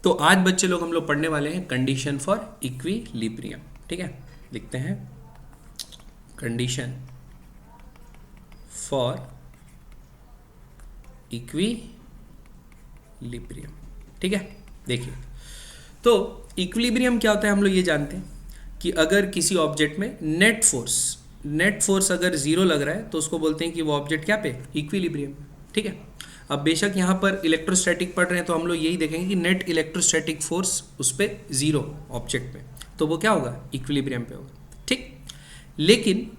तो आज बच्चे लोग हम लोग पढ़ने वाले हैं कंडीशन फॉर इक्विलिब्रियम। ठीक है, लिखते हैं कंडीशन फॉर इक्विलिब्रियम। ठीक है, देखिए तो इक्विलिब्रियम क्या होता है हम लोग ये जानते हैं कि अगर किसी ऑब्जेक्ट में नेट फोर्स अगर जीरो लग रहा है तो उसको बोलते हैं कि वो ऑब्जेक्ट क्या पे इक्विलिब्रियम। ठीक है, अब बेशक यहाँ पर इलेक्ट्रोस्टैटिक पढ़ रहे हैं तो हम लोग यही देखेंगे कि नेट इलेक्ट्रोस्टैटिक फोर्स उस पर जीरो ऑब्जेक्ट में, तो वो क्या होगा इक्विलिब्रियम पे होगा। ठीक, लेकिन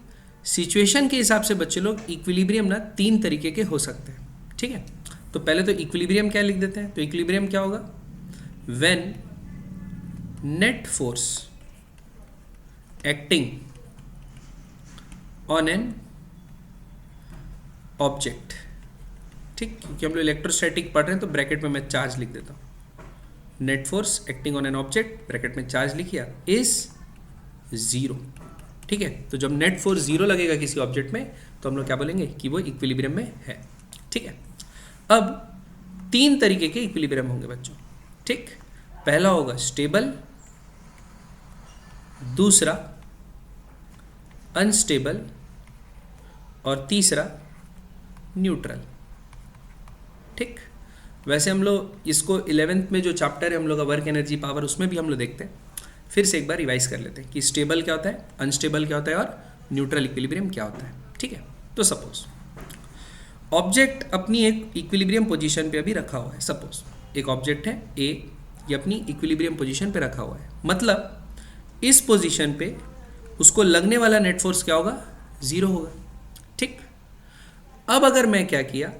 सिचुएशन के हिसाब से बच्चे लोग इक्विलिब्रियम ना तीन तरीके के हो सकते हैं। ठीक है, तो पहले तो इक्विलिब्रियम क्या लिख देते हैं, तो इक्विलिब्रियम क्या होगा, when net force acting on an object. ठीक, क्योंकि हम लोग इलेक्ट्रोस्टैटिक पढ़ रहे हैं तो ब्रैकेट में मैं चार्ज लिख देता हूँ, net force acting on an object bracket में चार्ज लिखिए इज जीरो। ठीक है, तो जब नेट फोर्स जीरो लगेगा किसी ऑब्जेक्ट में तो हम लोग क्या बोलेंगे कि वो इक्विलिब्रियम में है। ठीक है, अब तीन तरीके के इक्विलिब्रियम होंगे बच्चों। ठीक, पहला होगा स्टेबल, दूसरा अनस्टेबल और तीसरा न्यूट्रल। ठीक, वैसे हम लोग इसको 11th में जो चैप्टर है हम लोग का वर्क एनर्जी पावर, उसमें भी हम लोग देखते हैं। फिर से एक बार रिवाइज कर लेते हैं कि स्टेबल क्या होता है, अनस्टेबल क्या होता है और न्यूट्रल इक्विलिब्रियम क्या होता है। ठीक है, तो सपोज ऑब्जेक्ट अपनी एक इक्विलिब्रियम पोजीशन पे अभी रखा हुआ है। सपोज एक ऑब्जेक्ट है ए, ये अपनी इक्विलिब्रियम पोजीशन पे रखा हुआ है, मतलब इस पोजीशन पे उसको लगने वाला नेट फोर्स क्या होगा, जीरो होगा। ठीक, अब अगर मैं क्या किया,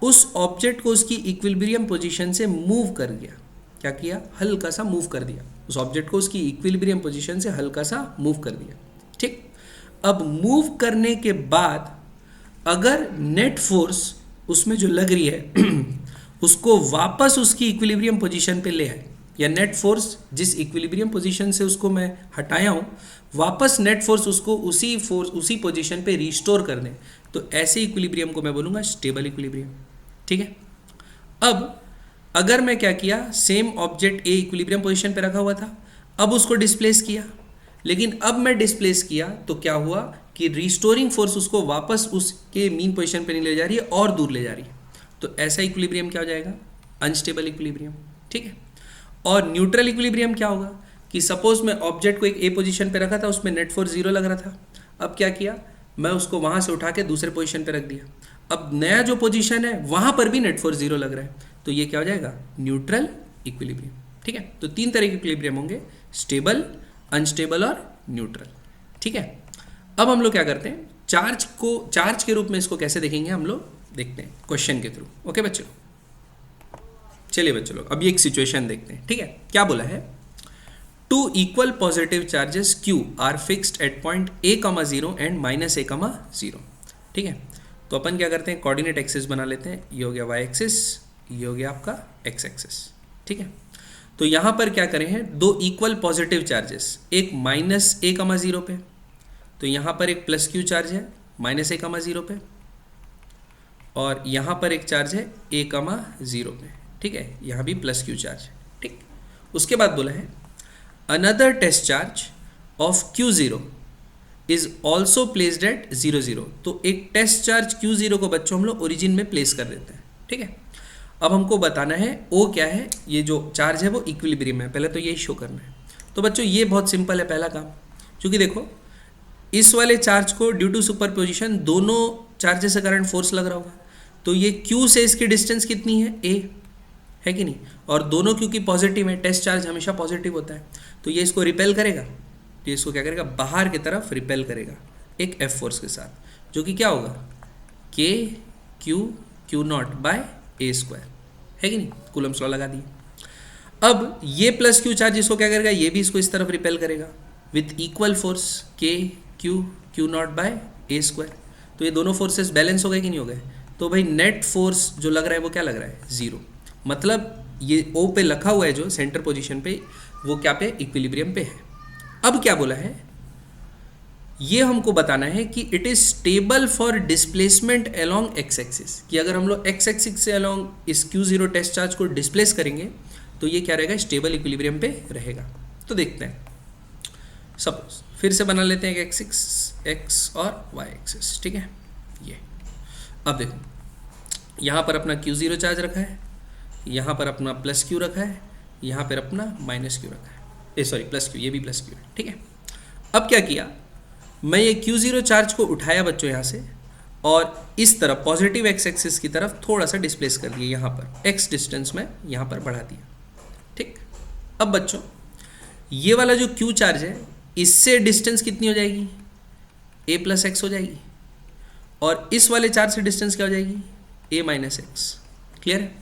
उस ऑब्जेक्ट को उसकी इक्विलिब्रियम पोजीशन से मूव कर दिया, क्या किया, हल्का सा मूव कर दिया, उस ऑब्जेक्ट को उसकी इक्विलिब्रियम पोजीशन से हल्का सा मूव कर दिया। ठीक, अब मूव करने के बाद अगर नेट फोर्स उसमें जो लग रही है उसको वापस उसकी इक्विलिब्रियम पोजीशन पे ले आए, या नेट फोर्स जिस इक्विलिब्रियम पोजीशन से उसको मैं हटाया हूँ वापस नेट फोर्स उसको उसी पोजीशन पे रिस्टोर कर दें, तो ऐसे इक्विलिब्रियम को मैं बोलूँगा स्टेबल इक्विलिब्रियम। ठीक है, अब अगर मैं क्या किया, same object A equilibrium position पे रखा हुआ था, अब उसको डिस्प्लेस किया, लेकिन अब मैं डिस्प्लेस किया तो क्या हुआ कि रिस्टोरिंग फोर्स उसको वापस उसके मीन पोजीशन पे नहीं ले जा रही है और दूर ले जा रही है, तो ऐसा इक्विलिब्रियम क्या हो जाएगा, अनस्टेबल इक्विलिब्रियम। ठीक है, और न्यूट्रल इक्विलिब्रियम क्या होगा कि सपोज मैं ऑब्जेक्ट को एक ए पोजीशन पे रखा था, उसमें नेट फोर्स जीरो लग रहा था, अब क्या किया, मैं उसको वहाँ से उठा के दूसरे पोजीशन पे रख दिया, अब नया जो पोजीशन है वहाँ पर भी नेट फोर्स जीरो लग रहा है, तो ये क्या हो जाएगा, न्यूट्रल इक्विलिब्रियम। ठीक है, तो तीन तरह के इक्विलिब्रियम होंगे, स्टेबल, अनस्टेबल और न्यूट्रल। ठीक है, अब हम लोग क्या करते हैं, चार्ज के रूप में इसको कैसे देखेंगे हम लोग देखते हैं क्वेश्चन के थ्रू। ओके बच्चों, चलिए बच्चों लोग अभी एक सिचुएशन देखते हैं। ठीक है, क्या बोला है, two equal positive charges Q are fixed at point A,0 and -A,0। ठीक है, तो अपन क्या करते हैं, कोऑर्डिनेट एक्सिस बना लेते हैं, ये हो गया y एक्सिस, ये हो गया आपका x एक्सिस। ठीक है, तो यहाँ पर क्या करें हैं, दो इक्वल पॉजिटिव चार्जेस, एक -A,0 पे, तो यहाँ पर एक +Q चार्ज है -A,0 पे, और यहाँ पर एक चार्ज है A,0 पे। ठीक है, यहाँ भी +Q चार्ज है। ठीक, उसके बाद बोला है another test charge of Q0 is also placed at 0,0। तो एक टेस्ट चार्ज Q0 को बच्चों हम लोग ओरिजिन में प्लेस कर देते हैं। ठीक है, अब हमको बताना है O क्या है, ये जो चार्ज है वो इक्विलिब्रियम है, पहले तो यही शो करना है। तो बच्चों ये बहुत सिंपल है पहला काम, क्योंकि देखो इस वाले चार्ज को ड्यू टू सुपरपोजिशन दोनों चार्जेस के कारण फोर्स लग रहा होगा, तो ये Q से इसकी डिस्टेंस कितनी है, A है कि नहीं, और दोनों क्योंकि पॉजिटिव है, टेस्ट चार्ज हमेशा पॉजिटिव होता है, तो ये इसको रिपेल करेगा, तो इसको क्या करेगा, बाहर की तरफ रिपेल करेगा एक F फोर्स के साथ, जो कि क्या होगा K/Q0/A², है कि नहीं, कूलम्स लॉ लगा दिए। अब ये +Q चार्ज इसको क्या करेगा, ये भी इसको इस तरफ रिपेल करेगा विथ इक्वल फोर्स K/Q0/A², तो ये दोनों फोर्सेस बैलेंस हो गए कि नहीं हो गए, तो भाई नेट फोर्स जो लग रहा है वो क्या लग रहा है, जीरो, मतलब ये O पे रखा हुआ है जो सेंटर पोजीशन पे, वो क्या पे, इक्विलिब्रियम पे है। अब क्या बोला है, ये हमको बताना है कि it is stable for displacement along x axis, कि अगर हम लोग एक्स एक्सिस से अलोंग इस Q0 टेस्ट चार्ज को डिस्प्लेस करेंगे तो ये क्या रहेगा, स्टेबल इक्विलिब्रियम पे रहेगा। तो देखते हैं, सपोज फिर से बना लेते हैं एक एक्स और वाई एक्सिस, ठीक है। ये अब देखो, यहाँ पर अपना Q0 चार्ज रखा है, यहाँ पर अपना प्लस Q रखा है, यहाँ पर अपना माइनस Q रखा है, सॉरी प्लस Q, ये भी प्लस Q है, ठीक है। अब क्या किया, मैं ये Q0 चार्ज को उठाया बच्चों यहाँ से, और इस तरफ पॉजिटिव एक्स एक्सिस की तरफ थोड़ा सा डिस्प्लेस कर दिया, यहाँ पर x डिस्टेंस में यहाँ पर बढ़ा दिया, ठीक। अब बच्चों ये वाला जो Q चार्ज है, इससे डिस्टेंस कितनी हो जाएगी, a प्लस एक्स हो जाएगी, और इस वाले चार्ज से डिस्टेंस क्या हो जाएगी, a माइनस एक्स। क्लियर है।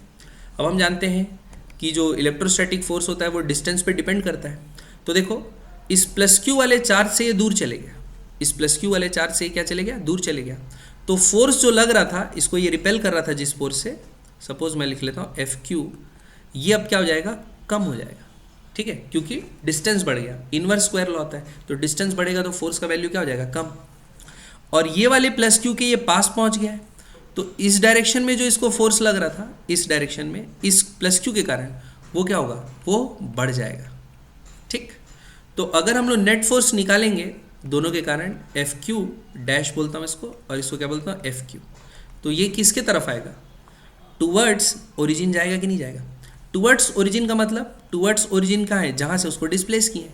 अब हम जानते हैं कि जो इलेक्ट्रोस्टैटिक फोर्स होता है वो डिस्टेंस पे डिपेंड करता है। तो देखो, इस प्लस Q वाले चार्ज से ये दूर चले गया, इस प्लस Q वाले चार्ज से क्या चले गया, दूर चले गया। तो फोर्स जो लग रहा था, इसको ये रिपेल कर रहा था जिस फोर्स से, सपोज मैं लिख लेता हूँ FQ, ये अब क्या हो जाएगा, कम हो जाएगा, ठीक है, क्योंकि डिस्टेंस बढ़ गया। इनवर्स स्क्वायर लॉ होता है, तो डिस्टेंस बढ़ेगा तो फोर्स का वैल्यू क्या हो जाएगा, कम। और ये वाले प्लस Q के ये पास पहुंच गया है, तो इस डायरेक्शन में जो इसको फोर्स लग रहा था, इस डायरेक्शन में इस प्लस Q के कारण वो क्या होगा, वो बढ़ जाएगा, ठीक। तो अगर हम लोग नेट फोर्स निकालेंगे दोनों के कारण, FQ डैश बोलता हूँ इसको, और इसको क्या बोलता हूँ, FQ, तो ये किसके तरफ आएगा, टुवर्ड्स ओरिजिन जाएगा कि नहीं जाएगा। टुवर्ड्स ओरिजिन का मतलब, टुवर्ड्स ओरिजिन कहाँ है, जहाँ से उसको डिस्प्लेस किए।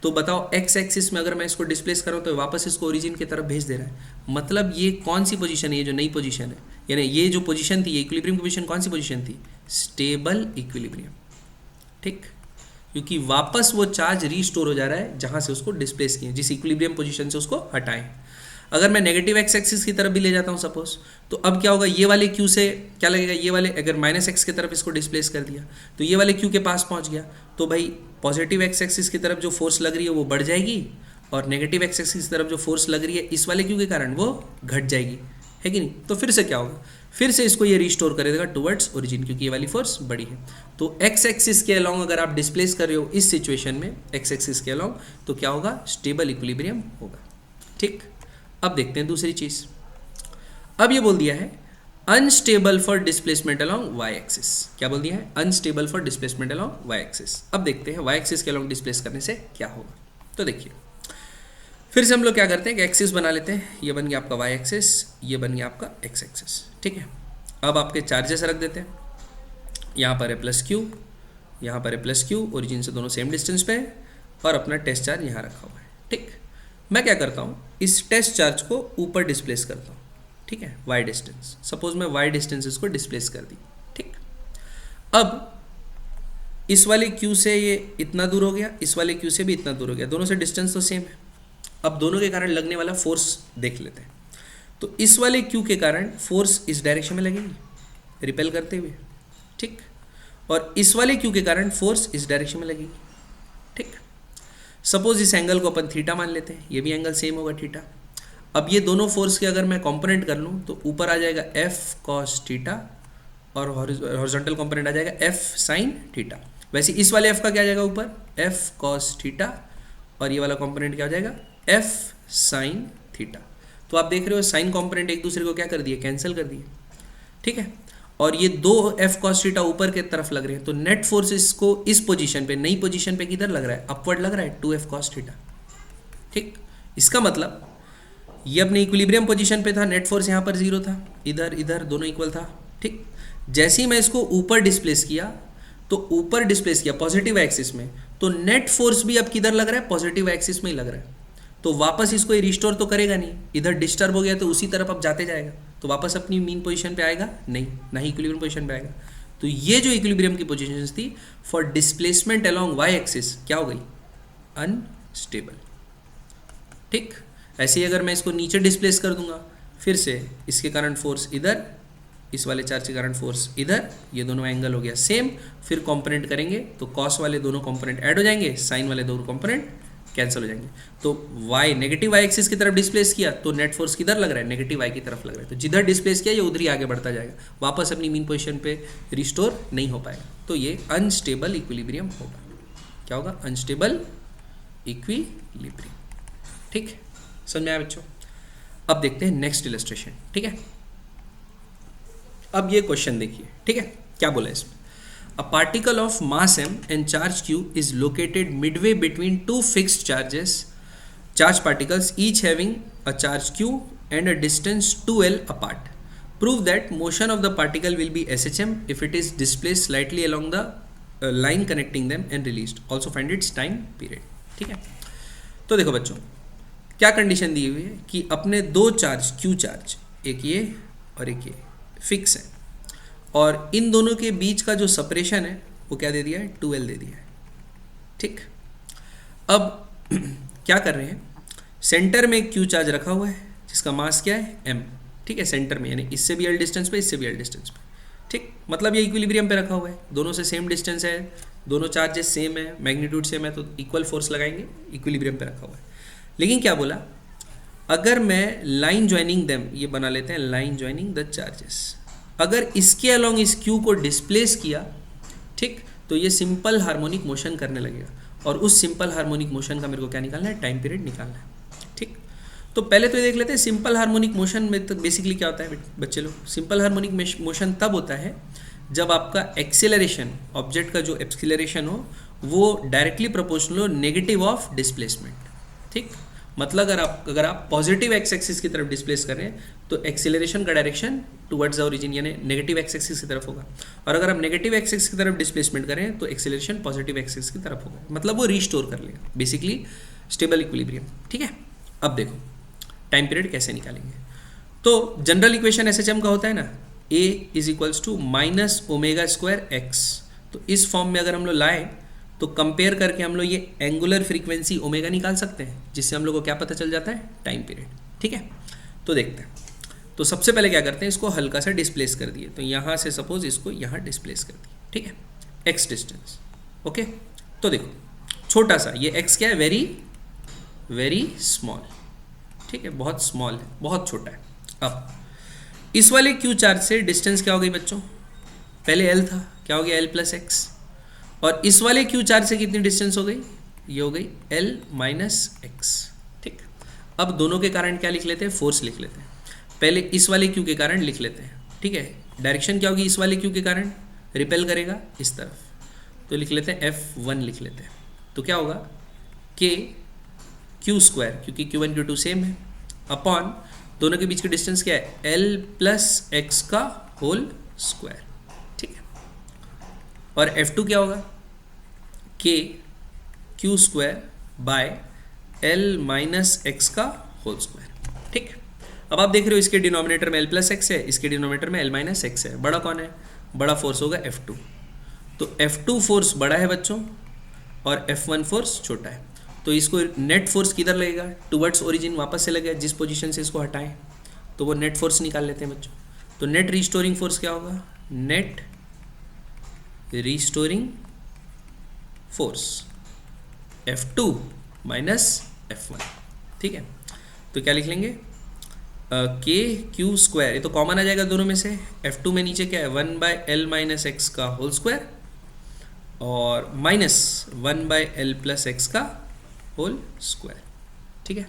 तो बताओ एक्स एक्सिस में अगर मैं इसको डिस्प्लेस करूँ तो वापस इसको ओरिजिन की तरफ भेज दे रहा है। मतलब ये कौन सी पोजीशन है, ये जो नई पोजीशन है, यानी ये जो पोजीशन थी, ये इक्विलिब्रियम पोजीशन कौन सी पोजीशन थी, स्टेबल इक्विलिब्रियम, ठीक, क्योंकि वापस वो चार्ज रीस्टोर हो जा रहा है जहाँ से उसको डिस्प्लेस किए, जिस इक्विलिब्रियम पोजीशन से उसको हटाएं। अगर मैं नेगेटिव एक्स एक्सिस की तरफ भी ले जाता हूँ सपोज, तो अब क्या होगा, ये वाले Q से क्या लगेगा, ये वाले अगर माइनस एक्स की तरफ इसको डिस्प्लेस कर दिया तो ये वाले Q के पास पहुँच गया, तो भाई पॉजिटिव एक्स एक्सिस की तरफ जो फोर्स लग रही है वो बढ़ जाएगी, और नेगेटिव एक्स एक्सिस की तरफ जो फोर्स लग रही है इस वाले Q के कारण वो घट जाएगी, है कि नहीं। तो फिर से क्या होगा, फिर से इसको ये रिस्टोर करेगा टुवर्ड्स ओरिजिन, क्योंकि ये वाली फोर्स बड़ी है। तो एक्स एक्सिस के अलॉन्ग अगर आप डिस्प्लेस कर रहे हो इस सिचुएशन में, एक्स एक्सिस के अलॉन्ग, तो क्या होगा, स्टेबल इक्विलिब्रियम होगा, ठीक। अब देखते हैं दूसरी चीज। अब ये बोल दिया है unstable for displacement along Y axis. क्या बोल दिया है, unstable for displacement along Y axis. अब देखते हैं वाई एक्सिस के अलॉन्ग डिस्प्लेस करने से क्या होगा। तो देखिए, फिर से हम लोग क्या करते हैं कि एक्सिस बना लेते हैं। ये बन गया आपका वाई एक्सिस, ये बन गया आपका एक्स एक्सिस, ठीक है। अब आपके चार्जेस रख देते हैं, यहाँ पर है प्लस Q, यहाँ पर है प्लस Q, ओरिजिन से दोनों सेम डिस्टेंस पे है, और अपना टेस्ट चार्ज यहाँ रखा हुआ है, ठीक। मैं क्या करता हूँ, इस टेस्ट चार्ज को ऊपर डिस्प्लेस करता हूँ, ठीक है, वाई डिस्टेंस। सपोज मैं वाई डिस्टेंस इसको डिस्प्लेस कर दी, ठीक। अब इस वाले Q से ये इतना दूर हो गया, इस वाले Q से भी इतना दूर हो गया, दोनों से डिस्टेंस तो सेम है। अब दोनों के कारण लगने वाला फोर्स देख लेते हैं। तो इस वाले Q के कारण फोर्स इस डायरेक्शन में लगेगी, रिपेल करते हुए, ठीक, और इस वाले Q के कारण फोर्स इस डायरेक्शन में लगेगी, ठीक। सपोज इस एंगल को अपन थीटा मान लेते हैं, ये भी एंगल सेम होगा थीटा। अब ये दोनों फोर्स के अगर मैं कंपोनेंट कर लूँ तो ऊपर आ जाएगा F cos थीटा, और हॉरिजॉन्टल कंपोनेंट आ जाएगा F sin थीटा। वैसे इस वाले F का क्या आ जाएगा ऊपर, F cos थीटा, और ये वाला कंपोनेंट क्या हो जाएगा, F sin थीटा। तो आप देख रहे हो साइन कंपोनेंट एक दूसरे को क्या कर दिए, कैंसिल कर दिए, ठीक है। और ये दो F cos थीटा ऊपर के तरफ लग रहे हैं, तो नेट फोर्स इसको इस पोजीशन पे, नई पोजीशन पे किधर लग रहा है, अपवर्ड लग रहा है, 2F cos थीटा, ठीक। इसका मतलब ये अपने इक्विलिब्रियम पोजीशन पे था, नेट फोर्स यहाँ पर 0 था, इधर इधर दोनों इक्वल था, ठीक। जैसे ही मैं इसको ऊपर डिस्प्लेस किया, तो ऊपर डिस्प्लेस किया पॉजिटिव एक्सिस में, तो नेट फोर्स भी अब किधर लग रहा है, पॉजिटिव एक्सिस में ही लग रहा है। तो वापस इसको ये रिस्टोर तो करेगा नहीं, इधर डिस्टर्ब हो गया तो उसी तरफ अब जाते जाएगा, तो वापस अपनी मीन पोजीशन पे आएगा नहीं, ना ही इक्विलिब्रियम पोजीशन पे आएगा। तो ये जो इक्विलिब्रियम की पोजीशन थी for displacement along Y axis क्या हो गई, अनस्टेबल, ठीक। ऐसे ही अगर मैं इसको नीचे डिस्प्लेस कर दूंगा, फिर से इसके कारण फोर्स इधर, इस वाले चार्ज के कारण फोर्स इधर, ये दोनों एंगल हो गया सेम। फिर कंपोनेंट करेंगे तो कॉस वाले दोनों कंपोनेंट ऐड हो जाएंगे, साइन वाले दोनों कंपोनेंट कैंसिल हो जाएंगे। तो वाई नेगेटिव वाई एक्सिस की तरफ डिस्प्लेस किया तो नेट फोर्स किधर लग रहा है, नेगेटिव वाई की तरफ लग रहा है। तो जिधर डिस्प्लेस किया ये उधर ही आगे बढ़ता जाएगा, वापस अपनी मीन पोजीशन पे रिस्टोर नहीं हो पाएगा। तो ये अनस्टेबल इक्विलिब्रियम होगा। क्या होगा, अनस्टेबल इक्विलिब्रियम, ठीक। समझ में आया बच्चों। अब देखते हैं नेक्स्ट इलस्ट्रेशन, ठीक है। अब ये क्वेश्चन देखिए, ठीक है, क्या बोला है इसमें। A particle of mass m and charge q is located midway between two fixed charge particles, each having a charge q and a distance 2l apart. Prove that motion of the particle will be SHM if it is displaced slightly along the line connecting them and released. Also find its time period. ठीक है, तो देखो बच्चों क्या condition दी हुई है कि अपने दो चार्ज q चार्ज, एक ये और एक ये फिक्स है, और इन दोनों के बीच का जो सेपरेशन है वो क्या दे दिया है, 2l दे दिया है. ठीक, अब क्या कर रहे हैं, सेंटर में q चार्ज रखा हुआ है जिसका मास क्या है m. ठीक है, सेंटर में, यानी इससे भी l डिस्टेंस पे, इससे भी l डिस्टेंस पे. ठीक, मतलब ये इक्विलिब्रियम पे रखा हुआ है, दोनों से सेम डिस्टेंस है, दोनों चार्जेस सेम है, मैग्नीट्यूड सेम है, तो इक्वल फोर्स लगाएंगे, इक्विलिब्रियम पे रखा हुआ है. लेकिन क्या बोला, अगर मैं लाइन ज्वाइनिंग देम, ये बना लेते हैं लाइन ज्वाइनिंग द चार्जेस, अगर इसके अलोंग इस क्यू को डिस्प्लेस किया, ठीक, तो ये सिंपल हार्मोनिक मोशन करने लगेगा, और उस सिंपल हार्मोनिक मोशन का मेरे को क्या निकालना है, टाइम पीरियड निकालना है. ठीक, तो पहले तो ये देख लेते हैं सिंपल हार्मोनिक मोशन में तो बेसिकली क्या होता है बच्चे लोग. सिंपल हार्मोनिक मोशन तब होता है जब आपका एक्सेलरेशन, ऑब्जेक्ट का जो एक्सेलरेशन हो वो डायरेक्टली प्रोपोर्शनल हो नेगेटिव ऑफ डिस्प्लेसमेंट. ठीक, मतलब अगर आप पॉजिटिव एक्स एक्सिस की तरफ डिस्प्लेस कर रहे हैं तो एक्सेलरेशन का डायरेक्शन टुवर्ड्स द ओरिजिन यानी नेगेटिव एक्स एक्सिस की तरफ होगा, और अगर आप नेगेटिव एक्स एक्सिस की तरफ डिस्प्लेसमेंट करें तो एक्सेलरेशन पॉजिटिव एक्स एक्सिस की तरफ होगा, मतलब वो रीस्टोर कर लेगा, बेसिकली स्टेबल इक्विलिब्रियम. ठीक है, अब देखो टाइम पीरियड कैसे निकालेंगे. तो जनरल इक्वेशन एसएचएम का होता है ना, a is equals to minus omega square X. तो इस फॉर्म में अगर हम लोग लाए तो कंपेयर करके हम लोग ये एंगुलर फ्रीक्वेंसी ओमेगा निकाल सकते हैं, जिससे हम लोग को क्या पता चल जाता है, टाइम पीरियड. ठीक है, तो देखते हैं. तो सबसे पहले क्या करते हैं, इसको हल्का सा डिस्प्लेस कर दिए, तो यहाँ से सपोज इसको यहाँ डिस्प्लेस कर दिए. ठीक है, एक्स डिस्टेंस. ओके, तो देखो छोटा सा ये एक्स क्या है, वेरी वेरी स्मॉल. ठीक है, बहुत स्मॉल है, बहुत छोटा है. अब इस वाले क्यू चार्ज से डिस्टेंस क्या हो गई बच्चों, पहले एल था, क्या हो गया एल प्लस एक्स, और इस वाले क्यू चार्ज से कितनी डिस्टेंस हो गई, ये हो गई एल माइनस एक्स. ठीक, अब दोनों के कारण क्या लिख लेते हैं, फोर्स लिख लेते हैं. पहले इस वाले क्यू के कारण लिख लेते हैं. ठीक है, डायरेक्शन क्या होगी, इस वाले क्यू के कारण रिपेल करेगा इस तरफ, तो लिख लेते हैं F1 लिख लेते हैं. तो क्या होगा के क्यू स्क्वायर, क्योंकि Q1 Q2 सेम है, अपॉन दोनों के बीच की डिस्टेंस क्या है, L प्लस एक्स का होल स्क्वायर. ठीक है, और F2 क्या होगा, के Q square by L minus X का होल स्क्वायर. ठीक, अब आप देख रहे हो इसके डिनोमिनेटर में एल प्लस एक्स है, इसके डिनोमिनेटर में एल माइनस एक्स है. बड़ा कौन है, बड़ा फोर्स होगा F2. तो F2 फोर्स बड़ा है बच्चों और F1 फोर्स छोटा है, तो इसको नेट फोर्स किधर लगेगा, टुवर्ड्स ओरिजिन वापस से लगेगा, जिस पोजीशन से इसको हटाएं तो वो नेट फोर्स निकाल लेते हैं बच्चों. तो नेट रिस्टोरिंग फोर्स क्या होगा, net restoring force F2 minus F1. ठीक है, तो क्या लिख लेंगे, के क्यू स्क्वायर, ये तो कॉमन आ जाएगा दोनों में से. F2 में नीचे क्या है, 1 बाय एल माइनस एक्स का होल स्क्वायर और minus 1 by L plus X का होल स्क्वायर. ठीक है,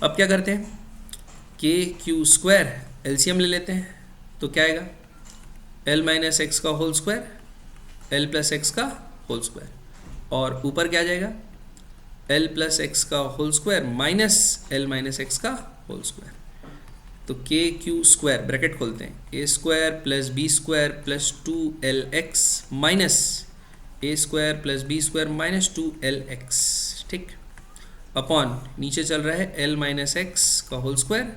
अब क्या करते हैं, के क्यू स्क्वायर एलसीएम ले लेते हैं, तो क्या आएगा, एल माइनस एक्स का whole square, L plus X का होल स्क्वायर, और ऊपर क्या आ जाएगा, एल प्लस एक्स का whole square minus L minus X का होल स्क्वायर. तो के क्यू स्क्वायर ब्रैकेट खोलते हैं, A square plus B square plus 2lx minus A square plus B square minus 2lx. ठीक, अपॉन नीचे चल रहा है एल माइनस एक्स का whole square,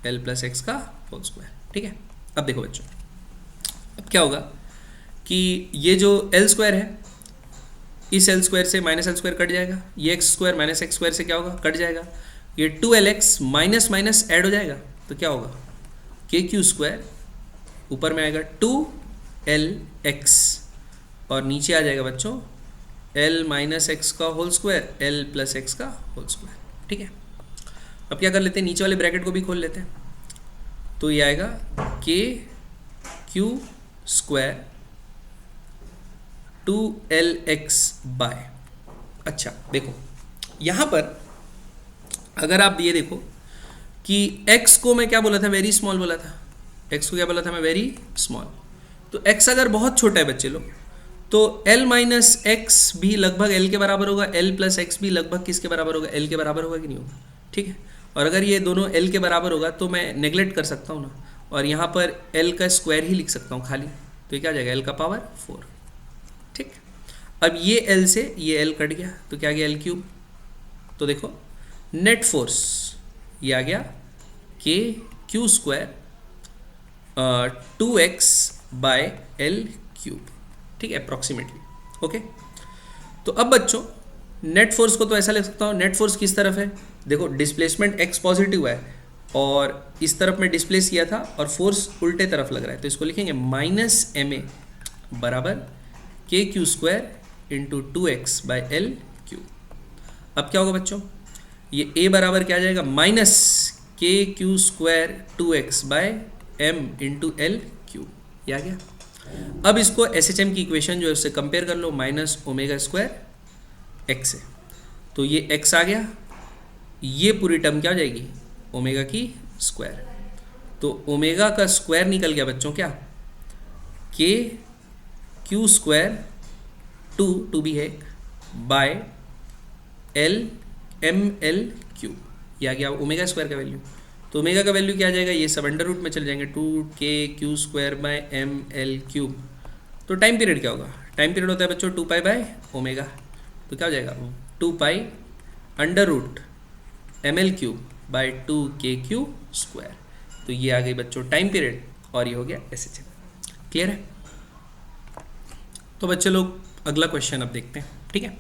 L plus X का होल स्क्वायर. ठीक है, अब देखो बच्चों, अब क्या होगा कि ये जो एल स्क्वायर है, इस एल स्क्वायर से माइनस एल स्क्वायर कट जाएगा, ये x square minus x square से क्या होगा, कट जाएगा, ये 2lx माइनस माइनस ऐड हो जाएगा, तो क्या होगा, के क्यू स्क्वायर ऊपर में आएगा 2lx और नीचे आ जाएगा बच्चों l माइनस एक्स का whole square, l plus X का होल स्क्वायर. ठीक है, अब क्या कर लेते हैं, नीचे वाले ब्रैकेट को भी खोल लेते हैं, तो ये आएगा के क्यू स्क्वायर 2lx बाय. अच्छा देखो यहाँ पर अगर आप ये देखो कि x को मैं क्या बोला था, वेरी स्मॉल बोला था, x को क्या बोला था मैं, वेरी स्मॉल. तो x अगर बहुत छोटा है बच्चे लोग, तो l माइनस एक्स भी लगभग l के बराबर होगा, l प्लस एक्स भी लगभग किसके बराबर होगा, l के बराबर होगा कि नहीं होगा, ठीक है। और अगर ये दोनों l के बराबर होगा तो मैं नेग्लेक्ट कर सकता हूँ ना, और यहाँ पर l का स्क्वायर ही लिख सकता हूँ खाली, तो ये क्या आ जाएगा, l का पावर 4, ठीक। अब ये l से ये l कट गया तो क्या आ गया, l क्यूब। तो देखो नेट फोर्स ये आ गया के Q square 2x by L cube, ठीक है, अप्रॉक्सीमेटली, ओके। तो अब बच्चों नेट फोर्स को तो ऐसा लिख सकता हूँ, नेट फोर्स किस तरफ है, देखो डिस्प्लेसमेंट x पॉजिटिव है और इस तरफ में डिस्प्लेस किया था और फोर्स उल्टे तरफ लग रहा है, तो इसको लिखेंगे माइनस एम ए बराबर के Q square into 2x by L cube. अब क्या होगा बच्चों, ये a बराबर क्या आ जाएगा, माइनस के Q square 2x by M into L cube, ये आ गया। अब इसको SHM की इक्वेशन जो है उससे कंपेयर कर लो, माइनस ओमेगा स्क्वायर एक्स है, तो ये x आ गया, ये पूरी टर्म क्या हो जाएगी, ओमेगा की स्क्वायर। तो ओमेगा का स्क्वायर निकल गया बच्चों क्या, के क्यू स्क्वायर 2 भी है by L M L cube, ये आ गया ओमेगा स्क्वायर का वैल्यू। तो ओमेगा का वैल्यू क्या आ जाएगा, ये सब अंडर रूट में चले जाएंगे, 2k Q square by M L cube. तो टाइम पीरियड क्या होगा, टाइम पीरियड होता है बच्चों 2 पाई बाय ओमेगा, तो क्या हो जाएगा 2 pi under root M L cube by 2k Q square. तो ये आ गई बच्चों टाइम पीरियड और ये हो गया SHM। क्लियर है। तो बच्चे लोग अगला क्वेश्चन अब देखते हैं, ठीक है।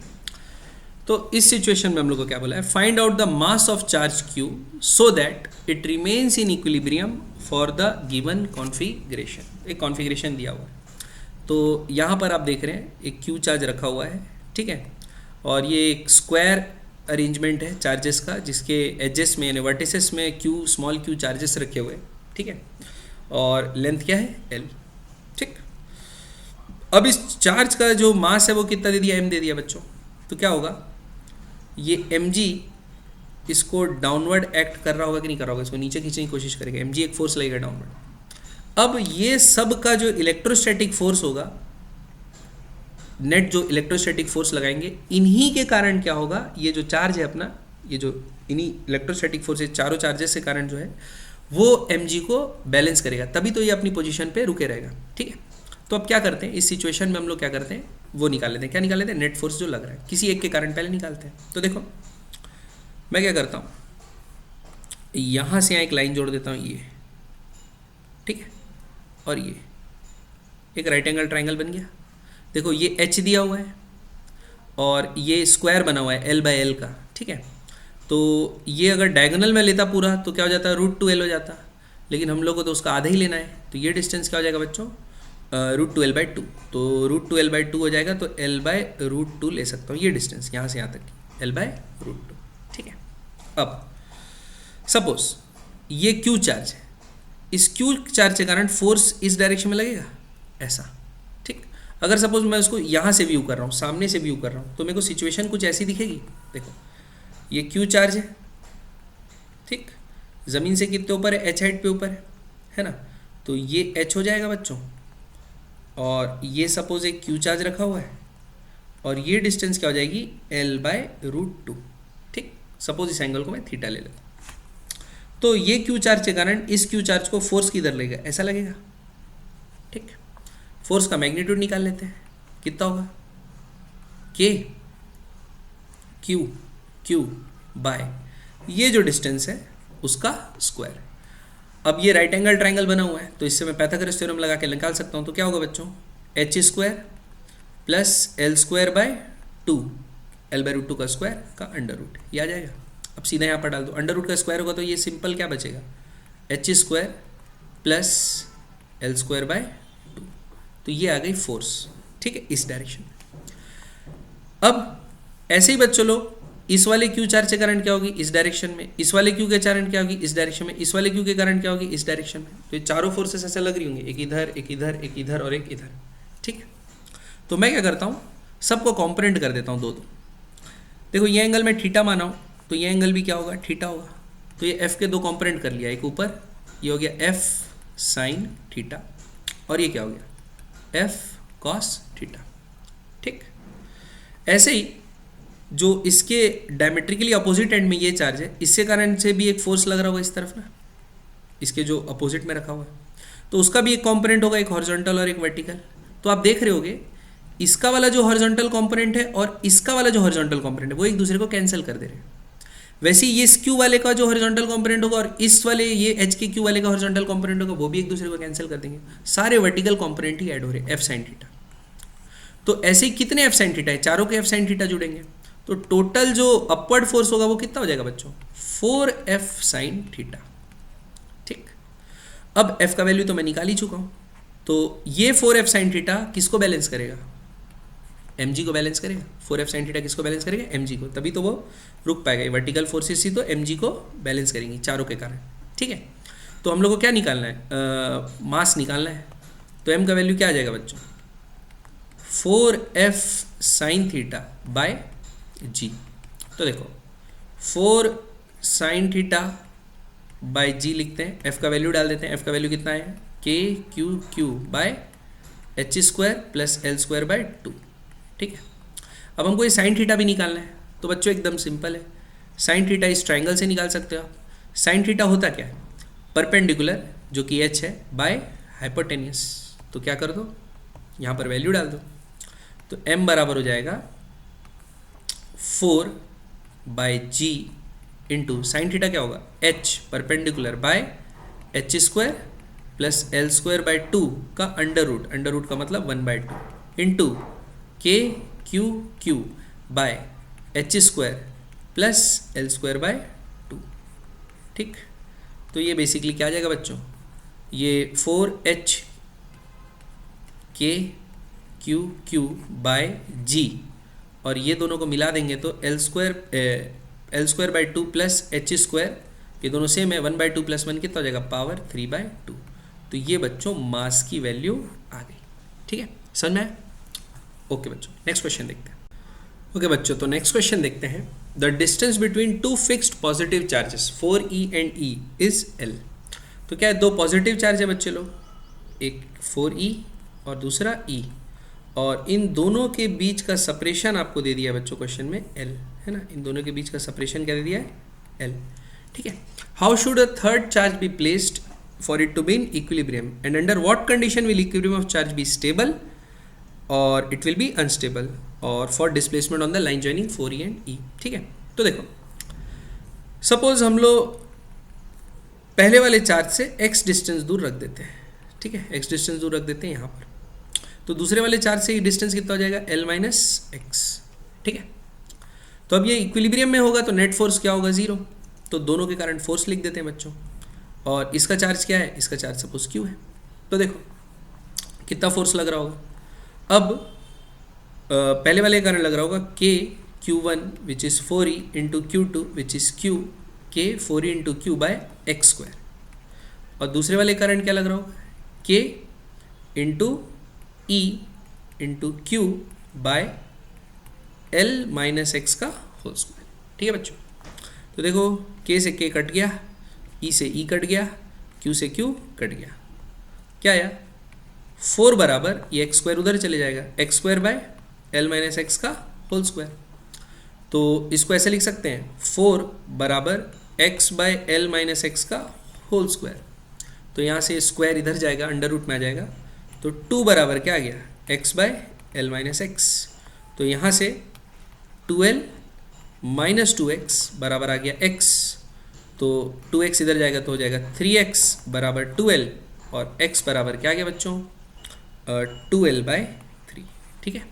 तो इस सिचुएशन में हम लोग को क्या बोला है, find out the mass of charge Q so that it remains in equilibrium for the given configuration. एक कॉन्फ़िगरेशन दिया हुआ है, तो यहाँ पर आप देख रहे हैं एक Q चार्ज रखा हुआ है, ठीक है, और ये एक स्क्वायर अरेंजमेंट है चार्जेस का, जिसके एजेस में यानी वर्टिसेस में Q स्मॉल q चार्जेस रखे हुए हैं, ठीक है, और लेंथ क्या है L, ठीक। अब इस चार्ज का जो मास है वो कितना दे दिया, m दे दिया बच्चों, तो क्या होगा, ये mg इसको डाउनवर्ड एक्ट कर रहा होगा कि नहीं कर रहा होगा, इसको नीचे खींचने की कोशिश करेगा, mg एक फोर्स लगेगा डाउनवर्ड। अब ये सब का जो इलेक्ट्रोस्टैटिक फोर्स होगा, नेट जो इलेक्ट्रोस्टैटिक फोर्स लगाएंगे, इन्हीं के कारण क्या होगा, ये जो चार्ज है अपना, ये जो इन्हीं इलेक्ट्रोस्टैटिक फोर्स चारों चार्जेस के कारण जो है वो mg को बैलेंस करेगा, तभी तो ये अपनी पोजीशन पे रुके रहेगा, ठीक है। तो अब क्या करते हैं इस सिचुएशन में, हम लोग क्या करते हैं वो निकाल लेते हैं। क्या निकाल लेते हैं, नेट फोर्स जो लग रहा है किसी एक के कारण पहले निकालते हैं। तो देखो मैं क्या करता हूँ, यहाँ से यहाँ एक लाइन जोड़ देता हूँ, ये ठीक है, और ये एक राइट एंगल ट्राइंगल बन गया। देखो ये h दिया हुआ है और ये स्क्वायर बना हुआ है l बाय एल का, ठीक है। तो ये अगर डायगोनल में लेता पूरा तो क्या हो जाता है, √2l हो जाता, लेकिन हम लोग को तो उसका आधा ही लेना है, तो ये डिस्टेंस क्या हो जाएगा बच्चों, √2l/2। तो √2l/2 हो जाएगा, तो l/√2 ले सकता हूँ, ये डिस्टेंस यहाँ से यहाँ तक की l/√2, ठीक है। अब सपोज ये Q चार्ज है, इस Q चार्ज के कारण फोर्स इस डायरेक्शन में लगेगा ऐसा, ठीक। अगर सपोज मैं उसको यहाँ से व्यू कर रहा हूँ, सामने से व्यू कर रहा हूँ, तो मेरे को सिचुएशन कुछ ऐसी दिखेगी। देखो ये Q चार्ज है, ठीक, ज़मीन से कितने ऊपर है, h हाइट पे ऊपर है ना, तो ये h हो जाएगा बच्चों, और ये सपोज एक Q चार्ज रखा हुआ है और ये डिस्टेंस क्या हो जाएगी, l/√2, ठीक। सपोज इस एंगल को मैं थीटा ले लेता हूँ, तो ये Q चार्ज के कारण इस Q चार्ज को फोर्स किधर लगेगा, ऐसा लगेगा, ठीक। फोर्स का मैग्नीट्यूड निकाल लेते हैं, कितना होगा, K Q बाय ये जो डिस्टेंस है उसका स्क्वायर। अब ये राइट एंगल ट्राइंगल बना हुआ है, तो इससे मैं पाइथागोरस थ्योरम लगा के निकाल सकता हूँ। तो क्या होगा बच्चों, h² प्लस l² l/√2 का स्क्वायर का अंडर रूट, ये आ जाएगा। अब सीधा यहाँ पर डाल दो, अंडर रूट का स्क्वायर होगा तो ये सिंपल क्या बचेगा, h² प्लस l²/2, तो ये आ गई फोर्स, ठीक है, इस डायरेक्शन में। अब ऐसे ही बच्चों लोग इस वाले Q चार्ज के कारण क्या होगी, इस डायरेक्शन में, इस वाले Q के कारण क्या होगी, इस डायरेक्शन में, इस वाले Q के कारण क्या होगी, इस डायरेक्शन में। तो ये चारों फोर्सेस ऐसे लग रही होंगी, एक इधर एक इधर एक इधर और एक इधर, ठीक है। तो मैं क्या करता हूँ, सबको कॉम्पोनेंट कर देता हूँ दो। देखो ये एंगल मैं थीटा माना हूँ, तो ये एंगल भी क्या होगा, थीटा होगा। तो ये f के दो कॉम्पोनेंट कर लिया, एक ऊपर ये हो गया f sin थीटा, और ये क्या हो गया एफ कॉस थीटा। ठीक, ऐसे ही जो इसके डायमेट्रिकली अपोजिट एंड में ये चार्ज है, इसके कारण से भी एक फोर्स लग रहा होगा इस तरफ ना, इसके जो अपोजिट में रखा हुआ है, तो उसका भी एक कंपोनेंट होगा, एक हॉरिजॉन्टल और एक वर्टिकल। तो आप देख रहे होगे इसका वाला जो हॉरिजॉन्टल कंपोनेंट है और इसका वाला जो हॉरिजॉन्टल कंपोनेंट है वो एक दूसरे को कैंसिल कर दे रहे हैं। वैसे ही ये इस क्यू वाले का जो हॉरिजॉन्टल कंपोनेंट होगा और इस वाले ये एच के क्यू वाले का हॉरिजॉन्टल कंपोनेंट होगा, वो भी एक दूसरे को कैंसिल कर देंगे। सारे वर्टिकल कंपोनेंट ही ऐड हो रहे हैं एफ साइन थीटा। तो ऐसे ही कितने एफ साइन थीटा है, चारों के एफ साइन थीटा जुड़ेंगे, तो टोटल जो अपवर्ड फोर्स होगा वो कितना हो जाएगा बच्चों, 4f साइन थीटा। ठीक, अब f का वैल्यू तो मैं निकाल ही चुका हूं, तो ये 4f साइन थीटा किसको बैलेंस करेगा, mg को बैलेंस करेगा। 4f साइन थीटा किसको बैलेंस करेगा, mg को, तभी तो वो रुक पाएगा। ये वर्टिकल फोर्सेस ही तो mg को बैलेंस करेंगी चारों के कारण। ठीक है, तो हम लोग को क्या निकालना है, मास निकालना है। तो m का वैल्यू क्या आ जाएगा बच्चों, 4f sine theta by g। तो देखो 4 साइन थीटा बाय g लिखते हैं, f का वैल्यू डाल देते हैं। f का वैल्यू कितना है, k Q Q by H square plus L square by 2। ठीक है, अब हमको ये साइन थीटा भी निकालना है। तो बच्चों एकदम सिंपल है, साइन थीटा इस ट्राइंगल से निकाल सकते हो आप। साइन थीटा होता क्या है, परपेंडिकुलर जो कि h है बाय हाइपोटेनियस। तो क्या कर दो, यहाँ पर वैल्यू डाल दो, तो m बराबर हो जाएगा 4 by G into sine theta क्या होगा, h perpendicular by H square plus L square by 2 का अंडर रूट का मतलब 1/2 into K Q Q by H square plus L square by 2। ठीक, तो ये बेसिकली क्या आ जाएगा बच्चों, ये 4h के क्यू क्यू बाय जी और ये दोनों को मिला देंगे तो L square by 2 plus H square, ये दोनों सेम है, 1/2 + 1 कितना हो जाएगा, पावर 3/2। तो ये बच्चों मास की वैल्यू आ गई। ठीक है, समझ में आया? ओके बच्चों, नेक्स्ट क्वेश्चन देखते हैं। ओके बच्चों, तो नेक्स्ट क्वेश्चन देखते हैं। The distance between two fixed positive charges 4e and e is l। तो क्या है, दो पॉजिटिव चार्ज है बच्चे लोग, एक 4e और दूसरा e, और इन दोनों के बीच का सेपरेशन आपको दे दिया है बच्चों क्वेश्चन में l, है ना। इन दोनों के बीच का सेपरेशन क्या दे दिया है, l। ठीक है, how should a third charge be placed for it to be in equilibrium and under what condition will equilibrium of charge be stable और इट विल बी अनस्टेबल और for displacement on the line joining 4e and e। ठीक है, तो देखो suppose हम लोग पहले वाले चार्ज से x डिस्टेंस दूर रख देते हैं। ठीक है, x डिस्टेंस दूर रख देते हैं यहाँ पर, तो दूसरे वाले चार्ज से ये डिस्टेंस कितना हो जाएगा, l - x। ठीक है, तो अब ये इक्विलिब्रियम में होगा तो नेट फोर्स क्या होगा, 0। तो दोनों के कारण फोर्स लिख देते हैं बच्चों, और इसका चार्ज क्या है, इसका चार्ज सपोज q है। तो देखो कितना फोर्स लग रहा होगा, अब पहले वाले के कारण लग रहा होगा k q1 which is 4e into q2 which is q k 4e into q by X square, और दूसरे वाले कारण क्या लग रहा होगा, k into e into q by l - x का होल स्क्वायर। ठीक है बच्चों, तो देखो k से k कट गया, e से e कट गया, q से q कट गया, क्या आया 4 बराबर ये x स्क्वायर उधर चले जाएगा, x square by l - x का होल स्क्वायर। तो इसको ऐसे लिख सकते हैं 4 बराबर x बाय l - x का होल स्क्वायर। तो यहाँ से स्क्वायर इधर जाएगा, अंडर रूट में आ जाएगा, तो 2 बराबर क्या आ गया, x बाय l - x। तो यहाँ से 2l - 2x बराबर आ गया x, तो 2x इधर जाएगा तो हो जाएगा 3x बराबर 2l, और x बराबर क्या आ गया बच्चों, 2l/3। ठीक है,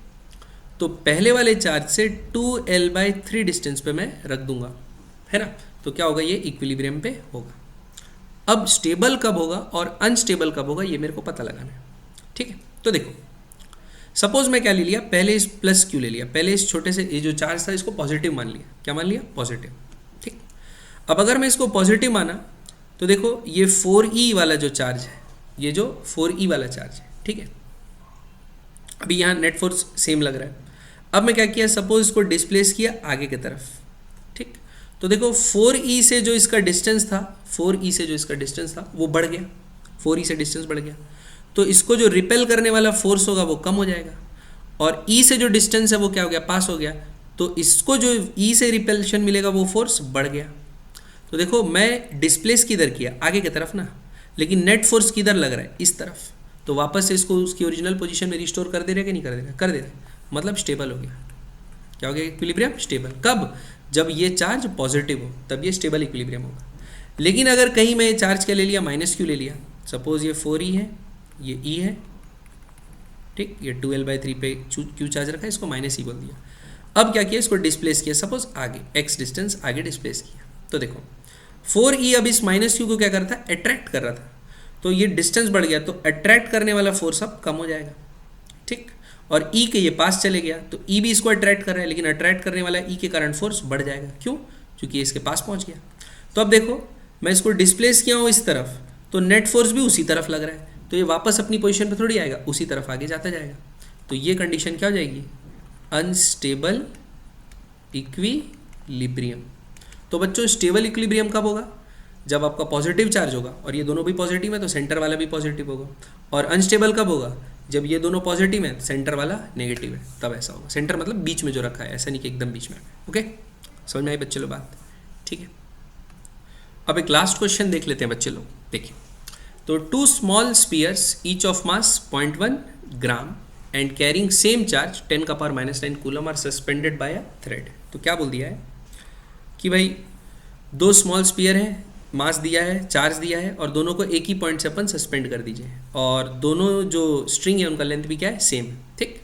तो पहले वाले चार्ज से 2l/3 डिस्टेंस पे मैं रख दूंगा, है ना। तो क्या होगा, ये इक्विलिब्रियम पे होगा। अब स्टेबल कब होगा और अनस्टेबल कब होगा ये मेरे को पता लगाना है। ठीक है, तो देखो सपोज मैं क्या ले लिया, पहले इस प्लस क्यू ले लिया, पहले इस छोटे से ये जो चार्ज था इसको पॉजिटिव मान लिया, क्या मान लिया, पॉजिटिव। ठीक, अब अगर मैं इसको पॉजिटिव माना तो देखो ये 4e वाला जो चार्ज है, ये जो 4e वाला चार्ज है, ठीक है, अभी यहाँ नेट फोर्स सेम लग रहा है। अब मैं क्या किया, सपोज इसको डिस्प्लेस किया आगे की तरफ। ठीक, तो देखो 4e से जो इसका डिस्टेंस था, 4e से जो इसका डिस्टेंस था वो बढ़ गया, 4e से डिस्टेंस बढ़ गया। तो इसको जो रिपेल करने वाला फोर्स होगा वो कम हो जाएगा, और ई से जो डिस्टेंस है वो क्या हो गया, पास हो गया, तो इसको जो ई से रिपेल्शन मिलेगा वो फोर्स बढ़ गया। तो देखो मैं डिस्प्लेस किधर किया, आगे की तरफ ना, लेकिन नेट फोर्स किधर लग रहा है, इस तरफ, तो वापस से इसको उसकी ओरिजिनल पोजीशन में रिस्टोर कर दे रहे कि नहीं कर दे रहे, कर दे रहे, मतलब स्टेबल हो गया। क्या हो गया, इक्विलिब्रियम स्टेबल। कब, जब ये चार्ज पॉजिटिव हो तब ये स्टेबल इक्विलिब्रियम होगा। लेकिन अगर कहीं मैं चार्ज क्या ले लिया, माइनस क्यू ले लिया, सपोज ये 4e है, ये e है, ठीक, ये 2l/3 पे क्यू चार्ज रखा है, इसको माइनस ई बोल दिया। अब क्या किया, इसको डिस्प्लेस किया, सपोज आगे x डिस्टेंस आगे डिस्प्लेस किया, तो देखो 4e अब इस माइनस क्यू को क्या कर रहा था, अट्रैक्ट कर रहा था, तो ये डिस्टेंस बढ़ गया, तो अट्रैक्ट करने वाला फोर्स अब कम हो जाएगा, ठीक, और ई के ये पास चले गया, तो ई भी इसको अट्रैक्ट कर रहा है, लेकिन अट्रैक्ट करने वाला ई के कारण फोर्स बढ़ जाएगा, क्यों, क्योंकि इसके पास पहुंच गया। तो अब देखो मैं इसको डिस्प्लेस किया हूँ इस तरफ, तो नेट फोर्स भी उसी तरफ लग रहा है, तो ये वापस अपनी पोजीशन पे थोड़ी आएगा, उसी तरफ आगे जाता जाएगा, तो ये कंडीशन क्या हो जाएगी, अनस्टेबल इक्विलिब्रियम। तो बच्चों स्टेबल इक्विलिब्रियम कब होगा, जब आपका पॉजिटिव चार्ज होगा और ये दोनों भी पॉजिटिव है, तो सेंटर वाला भी पॉजिटिव होगा, और अनस्टेबल कब होगा, जब ये दोनों पॉजिटिव है, सेंटर वाला नेगेटिव है, तब ऐसा होगा। सेंटर मतलब बीच में जो रखा है, ऐसा नहीं कि एकदम बीच में। ओके, समझ में आई बच्चे लोग बात, ठीक है। अब एक लास्ट क्वेश्चन देख लेते हैं बच्चे लोग, देखिए, तो 2 small spheres each of mass 0.1 gram and carrying same charge 10⁻⁹ coulomb are suspended by a thread. तो क्या बोल दिया है कि भाई 2 स्मॉल स्पीयर है, मास दिया है, चार्ज दिया है, और दोनों को एक ही पॉइंट से अपन सस्पेंड कर दीजिए, और दोनों जो स्ट्रिंग है उनका लेंथ भी क्या है, सेम है, ठीक।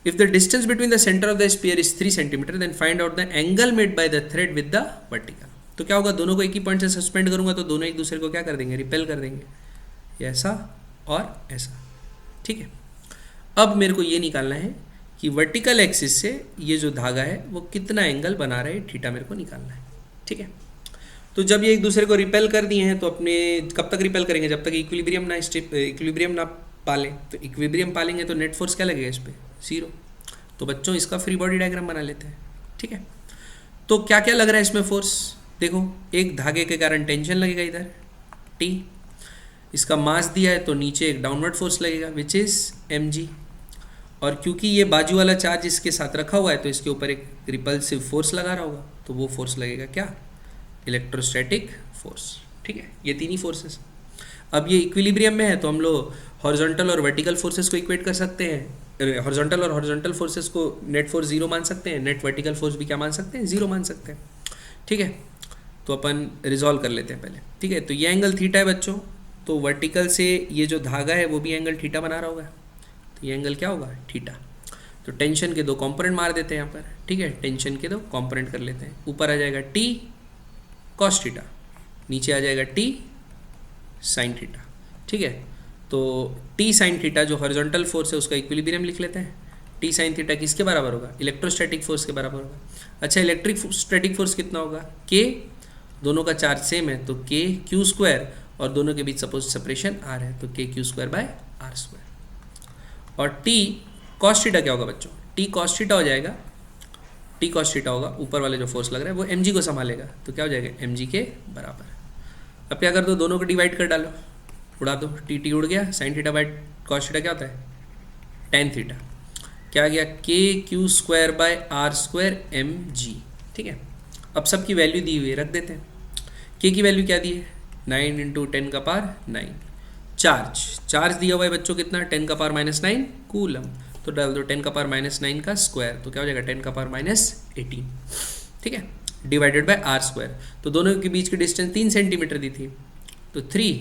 If the distance between the centre of the sphere is 3 centimetre, then find out the angle made by the thread with the vertical. तो क्या होगा, दोनों को एक ही पॉइंट से सस्पेंड करूंगा तो दोनों एक दूसरे को क्या कर देंगे, रिपेल कर देंगे, ऐसा और ऐसा, ठीक है। अब मेरे को ये निकालना है कि वर्टिकल एक्सिस से ये जो धागा है वो कितना एंगल बना रहा है, थीटा मेरे को निकालना है, ठीक है। तो जब ये एक दूसरे को रिपेल कर दिए हैं, तो अपने कब तक रिपेल करेंगे, जब तक इक्विलिब्रियम ना पालें। तो इक्विलिब्रियम पालेंगे तो नेट फोर्स क्या लगेगा इस पर, 0। तो बच्चों इसका फ्री बॉडी डायग्राम बना लेते हैं, ठीक है। तो क्या क्या लग रहा है इसमें फोर्स, देखो एक धागे के कारण टेंशन लगेगा इधर T, इसका मास दिया है तो नीचे एक डाउनवर्ड फोर्स लगेगा विच इज़ mg, और क्योंकि ये बाजू वाला चार्ज इसके साथ रखा हुआ है तो इसके ऊपर एक रिपल्सिव फोर्स लगा रहा होगा, तो वो फोर्स लगेगा क्या, इलेक्ट्रोस्टैटिक फोर्स, ठीक है। ये 3 ही फोर्सेस। अब ये इक्विलिब्रियम में है तो हम लोग हॉरिजॉन्टल और वर्टिकल फोर्सेस को इक्वेट कर सकते हैं, हॉरिजॉन्टल और हॉरिजॉन्टल फोर्सेस को नेट फोर्स 0 मान सकते हैं, नेट वर्टिकल फोर्स भी क्या मान सकते हैं, 0 मान सकते हैं, ठीक है। तो अपन रिजॉल्व कर लेते हैं पहले, ठीक है। तो ये एंगल थीटा है बच्चों, तो वर्टिकल से ये जो धागा है वो भी एंगल थीटा बना रहा होगा, तो ये एंगल क्या होगा, थीटा। तो टेंशन के 2 कंपोनेंट मार देते हैं यहाँ पर, ठीक है, टेंशन के 2 कंपोनेंट कर लेते हैं। ऊपर आ जाएगा T cos थीटा, नीचे आ जाएगा T sin थीटा, ठीक है। तो T sin थीटा जो हॉरिजॉन्टल फोर्स है उसका इक्विलिब्रियम लिख लेते हैं। T sin थीटा किसके बराबर होगा, इलेक्ट्रोस्टैटिक फोर्स के बराबर होगा। अच्छा, इलेक्ट्रिक स्टैटिक फोर्स कितना होगा, K, दोनों का चार्ज सेम है तो K Q², और दोनों के बीच सपोज सेपरेशन R है तो K(Q²/R²), और T cos थीटा क्या होगा बच्चों, T cos थीटा हो जाएगा, T cos थीटा होगा, ऊपर वाले जो फोर्स लग रहा है वो mg को संभालेगा, तो क्या हो जाएगा mg के बराबर। अब क्या कर दो, दोनों को डिवाइड कर डालो, उड़ा दो, T उड़ गया, sin theta by cos theta क्या होता है, tan थीटा, क्या आ गया K(Q²/R²) mg, ठीक है। अब सबकी वैल्यू दी हुई है, रख देते हैं। K की वैल्यू क्या दी है, 9 × 10⁹ चार्ज दिया हुआ है बच्चों कितना, 10⁻⁹ कूलम, तो डाल दो 10⁻⁹ का स्क्वायर, तो क्या हो जाएगा 10⁻18, ठीक है, डिवाइडेड बाय R²। तो दोनों के बीच की डिस्टेंस 3 सेंटीमीटर दी थी, तो 3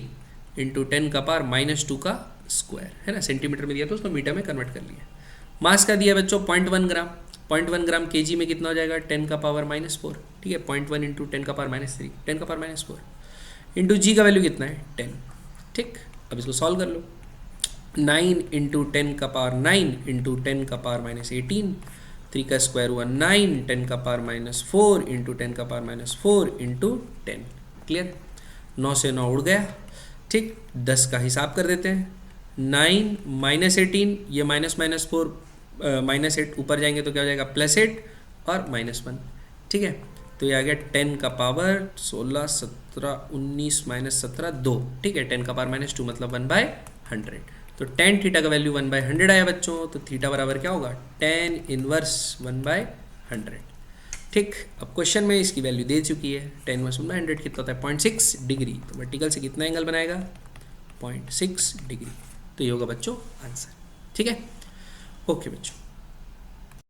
× 10⁻⁻² का स्क्वायर है ना, सेंटीमीटर में दिया तो उसको मीटर में कन्वर्ट कर लिया। मास का दिया बच्चों 0.1 ग्राम, 0.1 ग्राम kg में कितना हो जाएगा, 10⁻⁴, ठीक है, 0.1 × 10⁻⁻3, 10⁻⁴, इंटू जी का वैल्यू कितना है 10, ठीक। अब इसको सॉल्व कर लो, 9 × 10⁹ × 10⁻18, 3 का स्क्वायर हुआ 9, 10⁻⁴ × 10⁻⁴ × 10, क्लियर। 9 से 9 उड़ गया, ठीक। 10 का हिसाब कर देते हैं, 9 -18, ये -4 -8 ऊपर जाएंगे तो क्या हो जाएगा +8 और -1, ठीक है। तो ये आ गया 10 का पावर 16, 17, 19 -17 2, ठीक है, 10 का पावर -2 मतलब 1/100। तो टेन थीटा का वैल्यू 1/100 आया बच्चों, तो थीटा बराबर क्या होगा, टेन इनवर्स 1/100। ठीक, अब क्वेश्चन में इसकी वैल्यू दे चुकी है, टेन इनवर्स 1/100 कितना होता है 0.6 डिग्री, तो वर्टिकल से कितना एंगल बनाएगा 0.6 डिग्री। तो ये होगा बच्चों आंसर। ठीक है, ओके बच्चों।